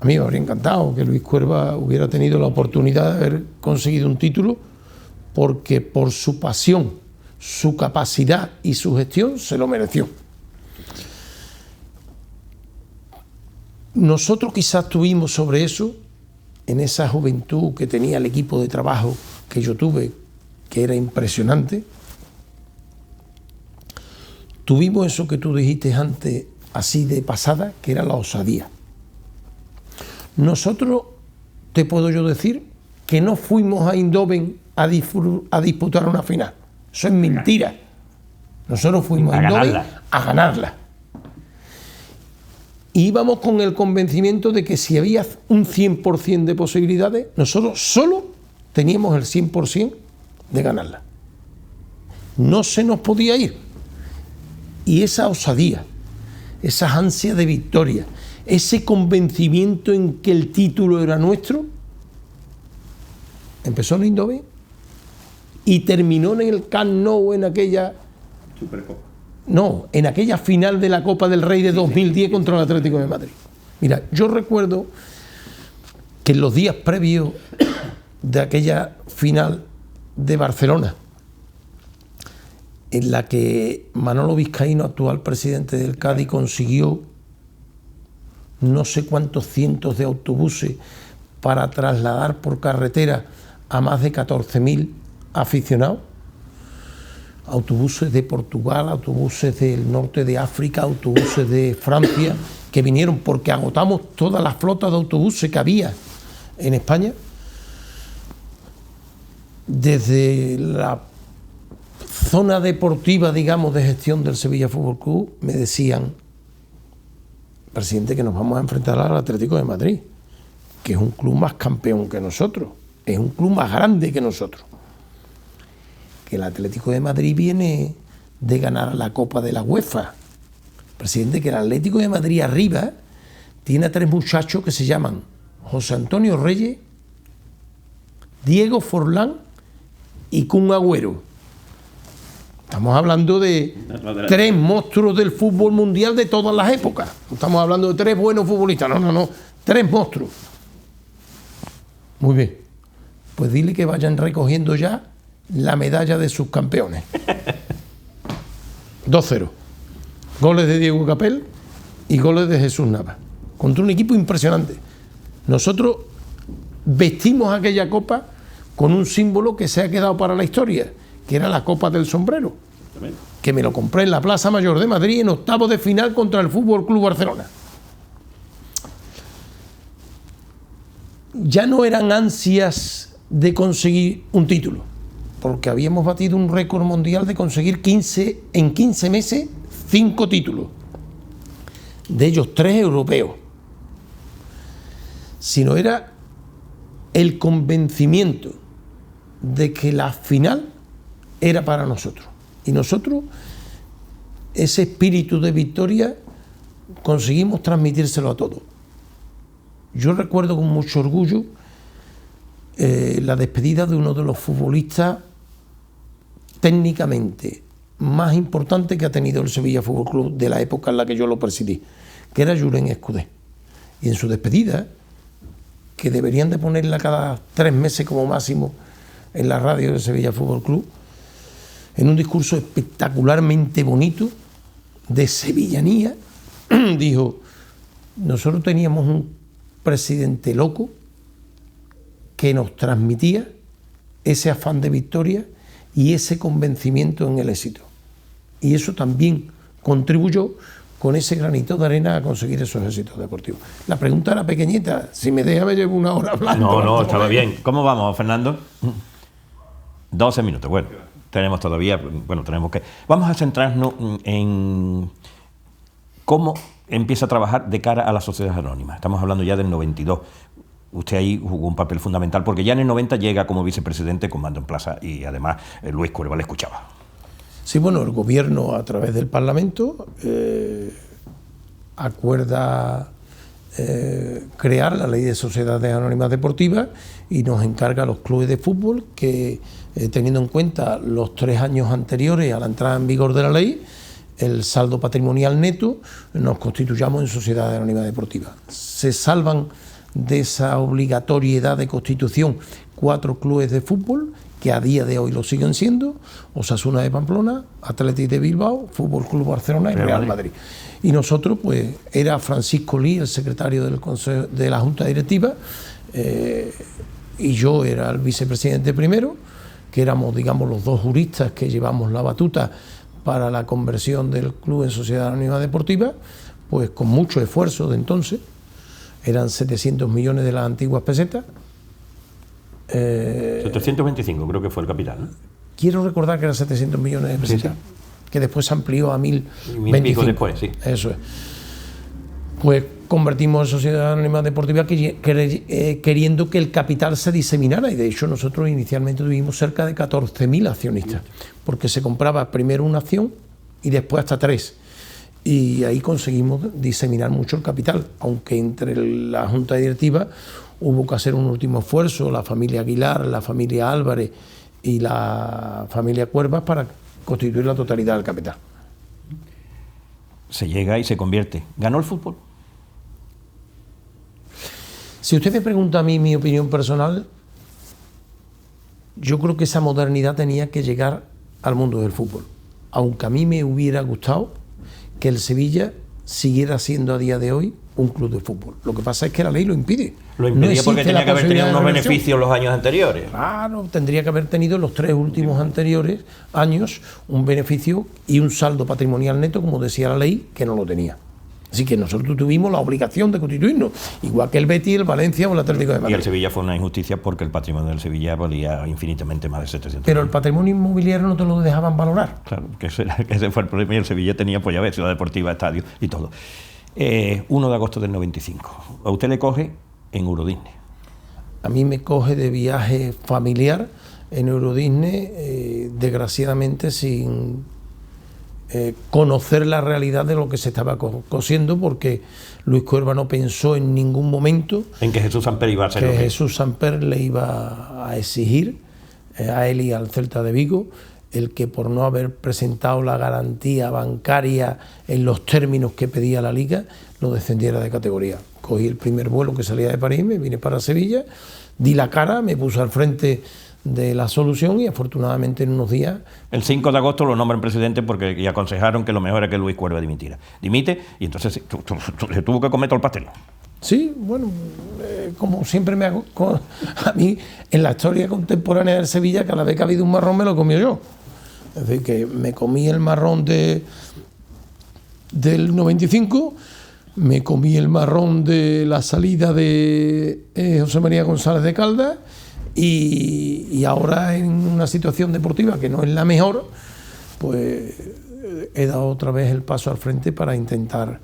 A mí me habría encantado que Luis Cuerva hubiera tenido la oportunidad de haber conseguido un título, porque por su pasión, su capacidad y su gestión se lo mereció. Nosotros quizás tuvimos sobre eso, en esa juventud que tenía el equipo de trabajo que yo tuve, que era impresionante, tuvimos eso que tú dijiste antes, así de pasada, que era la osadía. Nosotros, te puedo yo decir, que no fuimos a Eindhoven a disputar una final. Eso es mentira. Nosotros fuimos a Eindhoven a ganarla. Íbamos con el convencimiento de que si había un 100% de posibilidades, nosotros solo teníamos el 100% de ganarla. No se nos podía ir. Y esa osadía, esas ansias de victoria, ese convencimiento en que el título era nuestro, empezó en Eindhoven y terminó en el Camp Nou, en aquella Supercopa. No, en aquella final de la Copa del Rey de 2010 contra el Atlético de Madrid. Mira, yo recuerdo que en los días previos de aquella final de Barcelona, en la que Manolo Vizcaíno, actual presidente del Cádiz, consiguió no sé cuántos cientos de autobuses para trasladar por carretera a más de 14.000 aficionados, autobuses de Portugal, autobuses del norte de África, autobuses de Francia, que vinieron porque agotamos toda la flota de autobuses que había en España. Desde la zona deportiva, digamos, de gestión del Sevilla Fútbol Club, me decían: presidente, que nos vamos a enfrentar al Atlético de Madrid, que es un club más campeón que nosotros, es un club más grande que nosotros. Que el Atlético de Madrid viene de ganar la Copa de la UEFA. Presidente, que el Atlético de Madrid arriba tiene a 3 muchachos que se llaman José Antonio Reyes, Diego Forlán y Kun Agüero. Estamos hablando de 3 monstruos del fútbol mundial de todas las épocas. No estamos hablando de 3 buenos futbolistas, no, 3 monstruos. Muy bien, pues dile que vayan recogiendo ya la medalla de sus campeones. 2-0. Goles de Diego Capel y goles de Jesús Navas. Contra un equipo impresionante. Nosotros vestimos aquella copa con un símbolo que se ha quedado para la historia, que era la Copa del Sombrero, que me lo compré en la Plaza Mayor de Madrid en octavos de final contra el Fútbol Club Barcelona. Ya no eran ansias de conseguir un título, porque habíamos batido un récord mundial de conseguir en 15 meses 5 títulos, de ellos 3 europeos, sino era el convencimiento de que la final era para nosotros. Y nosotros, ese espíritu de victoria, conseguimos transmitírselo a todos. Yo recuerdo con mucho orgullo la despedida de uno de los futbolistas técnicamente más importantes que ha tenido el Sevilla Fútbol Club de la época en la que yo lo presidí, que era Julen Escudé. Y en su despedida, que deberían de ponerla cada 3 meses como máximo en la radio del Sevilla Fútbol Club, en un discurso espectacularmente bonito de sevillanía, dijo: nosotros teníamos un presidente loco que nos transmitía ese afán de victoria y ese convencimiento en el éxito. Y eso también contribuyó con ese granito de arena a conseguir esos éxitos deportivos. La pregunta era pequeñita, si me deja me llevo 1 hora hablando. No, estaba bien. ¿Cómo vamos, Fernando? 12 minutos, bueno, tenemos todavía, tenemos que... Vamos a centrarnos en cómo empieza a trabajar de cara a las sociedades anónimas. Estamos hablando ya del 92. Usted ahí jugó un papel fundamental, porque ya en el 90 llega como vicepresidente con mando en plaza y además Luis Cuerva le escuchaba. Sí, bueno, el gobierno a través del Parlamento acuerda crear la ley de sociedades anónimas deportivas y nos encarga a los clubes de fútbol que, teniendo en cuenta los 3 años anteriores a la entrada en vigor de la ley, el saldo patrimonial neto, nos constituyamos en sociedades anónimas deportivas. Se salvan de esa obligatoriedad de constitución 4 clubes de fútbol, que a día de hoy lo siguen siendo: Osasuna de Pamplona, Athletic de Bilbao, Fútbol Club Barcelona y Real Madrid. Y nosotros, pues, era Francisco Lee, el secretario del Consejo, de la Junta Directiva, y yo era el vicepresidente primero, que éramos, digamos, los 2 juristas que llevamos la batuta para la conversión del club en sociedad anónima deportiva, pues con mucho esfuerzo de entonces. Eran 700 millones de las antiguas pesetas. 725 creo que fue el capital, ¿no? Quiero recordar que eran 700 millones de pesetas, sí, sí, que después se amplió a 1025. Después, sí. Eso es. Pues convertimos en sociedad anónima deportiva queriendo que el capital se diseminara, y de hecho nosotros inicialmente tuvimos cerca de 14.000 accionistas, porque se compraba primero una acción y después hasta 3, y ahí conseguimos diseminar mucho el capital, aunque entre la Junta Directiva hubo que hacer un último esfuerzo, la familia Aguilar, la familia Álvarez y la familia Cuervas, para constituir la totalidad del capital. Se llega y se convierte. ¿Ganó el fútbol? Si usted me pregunta a mí mi opinión personal, yo creo que esa modernidad tenía que llegar al mundo del fútbol, aunque a mí me hubiera gustado que el Sevilla siguiera siendo a día de hoy un club de fútbol. Lo que pasa es que la ley lo impide. Lo impedía porque tenía que haber tenido unos beneficios los años anteriores. Claro, tendría que haber tenido los 3 últimos anteriores años un beneficio y un saldo patrimonial neto, como decía la ley, que no lo tenía. Así que nosotros tuvimos la obligación de constituirnos, igual que el Betis, el Valencia o el Atlético de Madrid. Y el Sevilla fue una injusticia porque el patrimonio del Sevilla valía infinitamente más de 700. Pero el patrimonio inmobiliario no te lo dejaban valorar. Claro, que ese fue el problema, y el Sevilla tenía, pues ya ves, Ciudad Deportiva, estadio y todo. 1 de agosto del 95. A usted le coge en Euro Disney. A mí me coge de viaje familiar en Euro Disney, desgraciadamente sin conocer la realidad de lo que se estaba cosiendo, porque Luis Cuerva no pensó en ningún momento en que Jesús Samper iba a ser que Jesús Samper le iba a exigir a él y al Celta de Vigo el que, por no haber presentado la garantía bancaria en los términos que pedía la Liga, lo descendiera de categoría. Cogí el primer vuelo que salía de París, me vine para Sevilla, di la cara, me puse al frente de la solución y afortunadamente en unos días... El 5 de agosto lo nombran presidente porque y aconsejaron que lo mejor era que Luis Cuerva dimitiera. Dimite y entonces se tuvo que comer todo el pastel. Sí, bueno, como siempre me hago... A mí, en la historia contemporánea del Sevilla, cada vez que ha habido un marrón me lo comí yo. Es decir, que me comí el marrón del 95, me comí el marrón de la salida de José María González de Caldas, y ahora en una situación deportiva que no es la mejor, pues he dado otra vez el paso al frente para intentar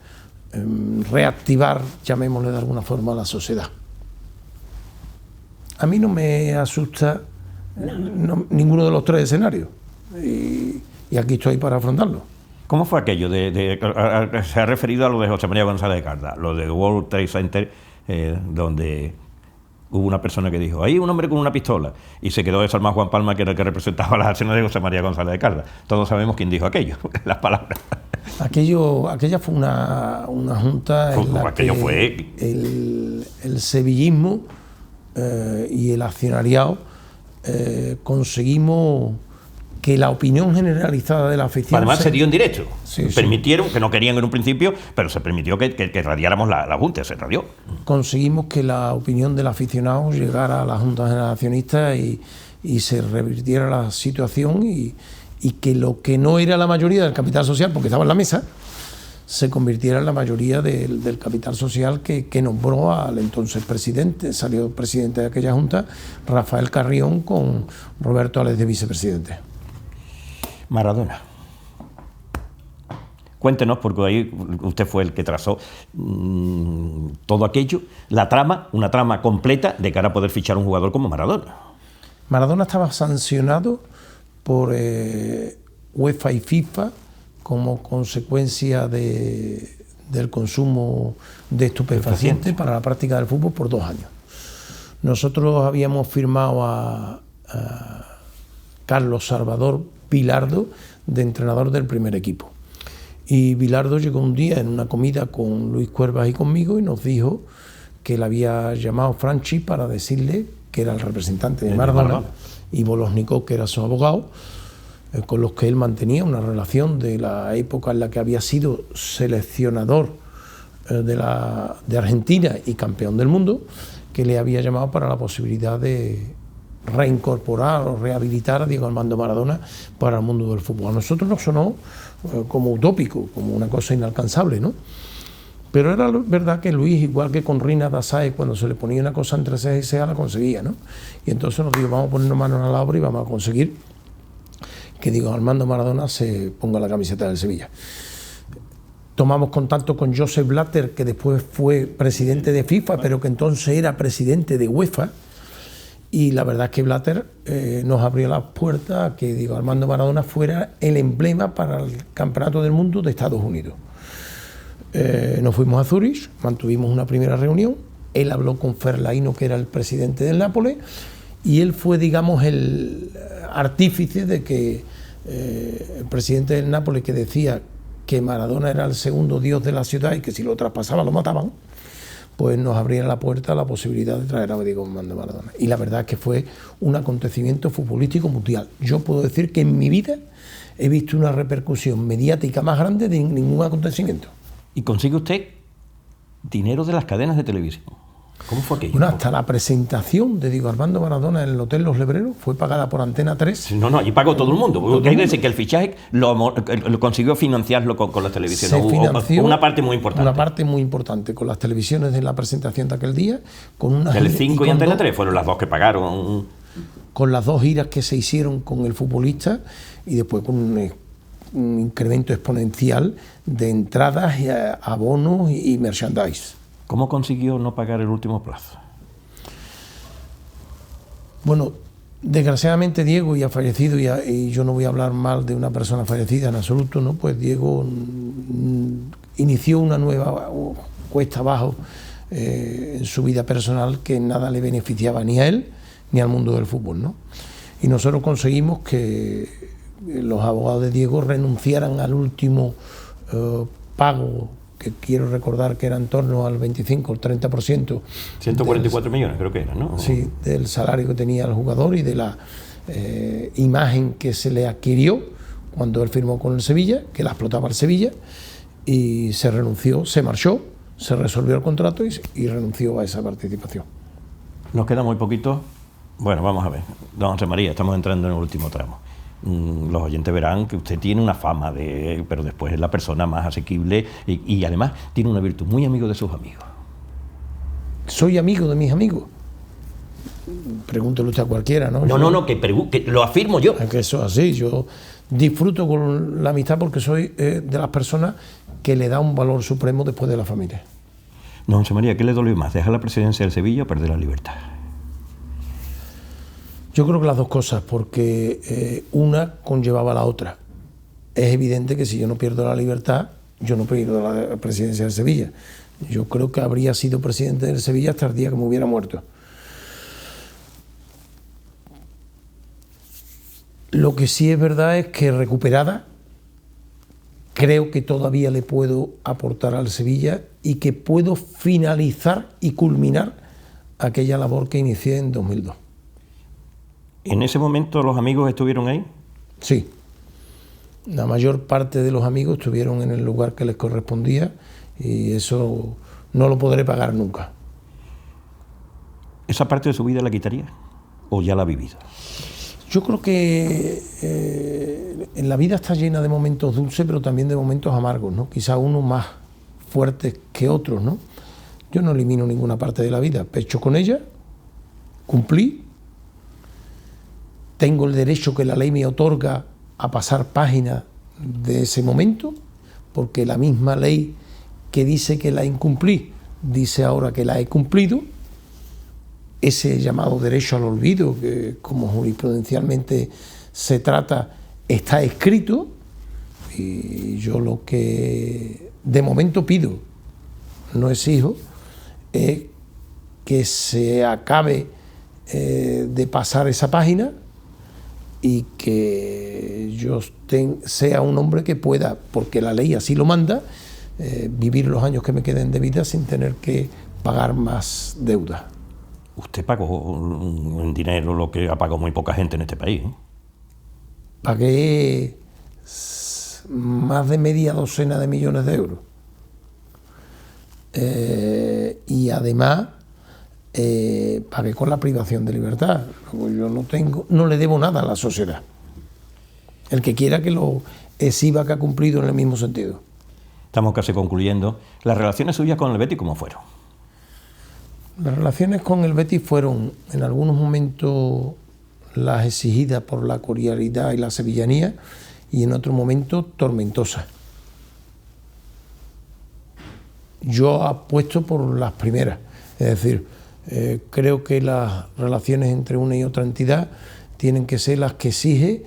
reactivar, llamémosle de alguna forma, a la sociedad. A mí no me asusta ninguno de los 3 escenarios, y aquí estoy para afrontarlo. ¿Cómo fue aquello? Se ha referido a lo de José María González de Caldas, lo de World Trade Center, donde hubo una persona que dijo, hay un hombre con una pistola, y se quedó desarmado Juan Palma, que era el que representaba las acciones de José María González de Caldas. Todos sabemos quién dijo aquello, las palabras. Aquella fue una junta en la que el sevillismo y el accionariado conseguimos que la opinión generalizada de la afición... Además se dio en directo. Sí, permitieron, que no querían en un principio, pero se permitió que radiáramos la Junta, se radió. Conseguimos que la opinión del aficionado llegara a la Junta General de Accionistas y se revirtiera la situación, y que lo que no era la mayoría del capital social, porque estaba en la mesa, se convirtiera en la mayoría del capital social que nombró al entonces presidente. Salió presidente de aquella Junta, Rafael Carrión, con Roberto Ales de vicepresidente. Maradona. Cuéntenos, porque ahí usted fue el que trazó todo aquello, la trama, una trama completa de cara a poder fichar un jugador como Maradona. Maradona estaba sancionado por UEFA y FIFA como consecuencia del consumo de estupefacientes para la práctica del fútbol por 2 años. Nosotros habíamos firmado a Carlos Salvador Bilardo de entrenador del primer equipo. Y Bilardo llegó un día en una comida con Luis Cuervas y conmigo y nos dijo que le había llamado Franchi para decirle que era el representante de Maradona, y Bolosnikov, que era su abogado, con los que él mantenía una relación de la época en la que había sido seleccionador de Argentina y campeón del mundo, que le había llamado para la posibilidad de reincorporar o rehabilitar a Diego Armando Maradona para el mundo del fútbol. A nosotros nos sonó como utópico, como una cosa inalcanzable, ¿no? Pero era verdad que Luis, igual que con Rina Dazae, cuando se le ponía una cosa entre ceja y ceja, la conseguía, ¿no? Y entonces nos dijo, vamos a ponernos manos a la obra y vamos a conseguir que Diego Armando Maradona se ponga la camiseta del Sevilla. Tomamos contacto con Joseph Blatter, que después fue presidente de FIFA, pero que entonces era presidente de UEFA, y la verdad es que Blatter nos abrió las puertas a que Diego Armando Maradona fuera el emblema para el Campeonato del Mundo de Estados Unidos. Nos fuimos a Zúrich, mantuvimos una primera reunión, él habló con Ferlaino, que era el presidente del Nápoles, y él fue, digamos, el artífice de que el presidente del Nápoles, que decía que Maradona era el segundo dios de la ciudad y que si lo traspasaba lo mataban, pues nos abriera la puerta a la posibilidad de traer a Diego Armando Maradona. Y la verdad es que fue un acontecimiento futbolístico mundial. Yo puedo decir que en mi vida he visto una repercusión mediática más grande de ningún acontecimiento. ¿Y consigue usted dinero de las cadenas de televisión? ¿Cómo fue aquello? Bueno, hasta la presentación de Diego Armando Maradona en el Hotel Los Lebreros fue pagada por Antena 3. No, allí pagó todo el mundo. Porque hay veces que el fichaje lo consiguió financiarlo con las televisiones. Se financió una parte muy importante. Una parte muy importante con las televisiones de la presentación de aquel día. Con El 5 y Antena 3 fueron las dos que pagaron. Con las dos giras que se hicieron con el futbolista y después con un incremento exponencial de entradas, abonos y merchandise. ¿Cómo consiguió no pagar el último plazo? Bueno, desgraciadamente Diego ya ha fallecido y yo no voy a hablar mal de una persona fallecida en absoluto, ¿no? Pues Diego inició una nueva cuesta abajo en su vida personal que nada le beneficiaba ni a él ni al mundo del fútbol, ¿no? Y nosotros conseguimos que los abogados de Diego renunciaran al último pago, que quiero recordar que era en torno al 25 o 30%. 144 millones creo que era, ¿no? Sí, del salario que tenía el jugador y de la imagen que se le adquirió cuando él firmó con el Sevilla, que la explotaba el Sevilla, y se renunció, se marchó, se resolvió el contrato y renunció a esa participación. Nos queda muy poquito. Bueno, vamos a ver. Don José María, estamos entrando en el último tramo. Los oyentes verán que usted tiene una fama pero después es la persona más asequible y además tiene una virtud, muy amigo de sus amigos. Soy amigo de mis amigos. Pregúntelo usted a cualquiera, ¿no? No, que lo afirmo yo. Es que eso es así. Yo disfruto con la amistad porque soy de las personas que le da un valor supremo después de la familia. Don José María, ¿qué le dolió más? ¿Dejar la presidencia del Sevilla o perder la libertad? Yo creo que las dos cosas, porque una conllevaba a la otra. Es evidente que si yo no pierdo la libertad, yo no pierdo la presidencia del Sevilla. Yo creo que habría sido presidente del Sevilla hasta el día que me hubiera muerto. Lo que sí es verdad es que recuperada, creo que todavía le puedo aportar al Sevilla y que puedo finalizar y culminar aquella labor que inicié en 2002. ¿En ese momento los amigos estuvieron ahí? Sí. La mayor parte de los amigos estuvieron en el lugar que les correspondía y eso no lo podré pagar nunca. ¿Esa parte de su vida la quitaría o ya la ha vivido? Yo creo que en la vida está llena de momentos dulces, pero también de momentos amargos, ¿no? Quizá unos más fuertes que otros, ¿no? Yo no elimino ninguna parte de la vida, pecho con ella, cumplí. Tengo el derecho que la ley me otorga a pasar página de ese momento, porque la misma ley que dice que la incumplí, dice ahora que la he cumplido. Ese llamado derecho al olvido, que como jurisprudencialmente se trata, está escrito, y yo lo que de momento pido, no exijo, es que se acabe de pasar esa página y que yo sea un hombre que pueda, porque la ley así lo manda, vivir los años que me queden de vida sin tener que pagar más deuda. Usted pagó en dinero lo que ha pagado muy poca gente en este país, ¿eh? Pagué más de media docena de millones de euros. Y además pagué con la privación de libertad. Yo no le debo nada a la sociedad. El que quiera que lo exhiba, que ha cumplido en el mismo sentido. Estamos casi concluyendo. ¿Las relaciones suyas con el Betis cómo fueron? Las relaciones con el Betis fueron, en algunos momentos, las exigidas por la cordialidad y la sevillanía, y en otros momentos tormentosas. Yo apuesto por las primeras, es decir, creo que las relaciones entre una y otra entidad tienen que ser las que exige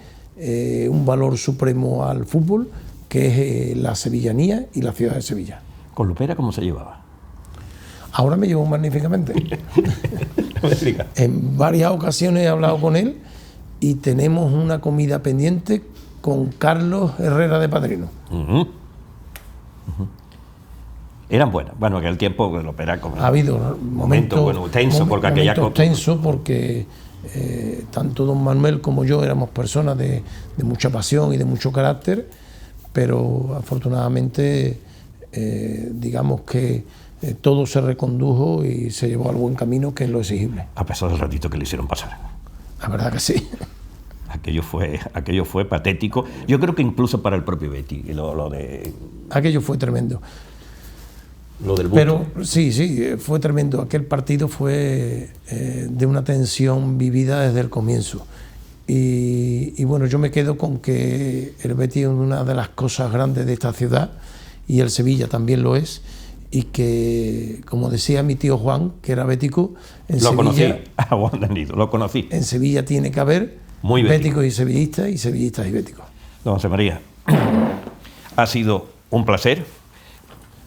un valor supremo al fútbol, que es la sevillanía y la ciudad de Sevilla. ¿Con Lopera cómo se llevaba? Ahora me llevo magníficamente. En varias ocasiones he hablado con él y tenemos una comida pendiente con Carlos Herrera de padrino. Eran buenas. Bueno, en aquel tiempo Lopera ha habido momentos bueno, tensos, porque aquella tensos porque tanto don Manuel como yo éramos personas de mucha pasión y de mucho carácter, pero afortunadamente digamos que todo se recondujo y se llevó al buen camino, que es lo exigible. A pesar del ratito que le hicieron pasar. La verdad que sí. Aquello fue patético. Yo creo que incluso para el propio Betis. Aquello fue tremendo. Lo del busto. Pero sí, fue tremendo. Aquel partido fue de una tensión vivida desde el comienzo. Y bueno, yo me quedo con que el Betis es una de las cosas grandes de esta ciudad, y el Sevilla también lo es, y que, como decía mi tío Juan, que era bético, lo conocí. En Sevilla tiene que haber béticos y sevillistas y béticos. Don José María, ha sido un placer.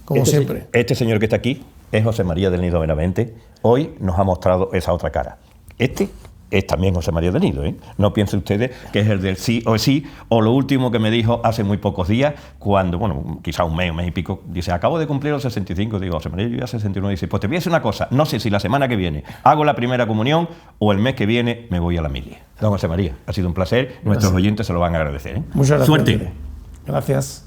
Como siempre. Este señor que está aquí es José María del Nido Benavente. Hoy nos ha mostrado esa otra cara. Este es también José María del Nido, ¿eh? No piensen ustedes que es el del sí, o lo último que me dijo hace muy pocos días, cuando, bueno, quizá un mes y pico, dice, acabo de cumplir los 65, digo, José María, yo ya 61, dice, pues te voy a decir una cosa, no sé si la semana que viene hago la primera comunión o el mes que viene me voy a la milia. Don José María, ha sido un placer, nuestros oyentes se lo van a agradecer, ¿eh? Muchas gracias. Suerte. Gracias.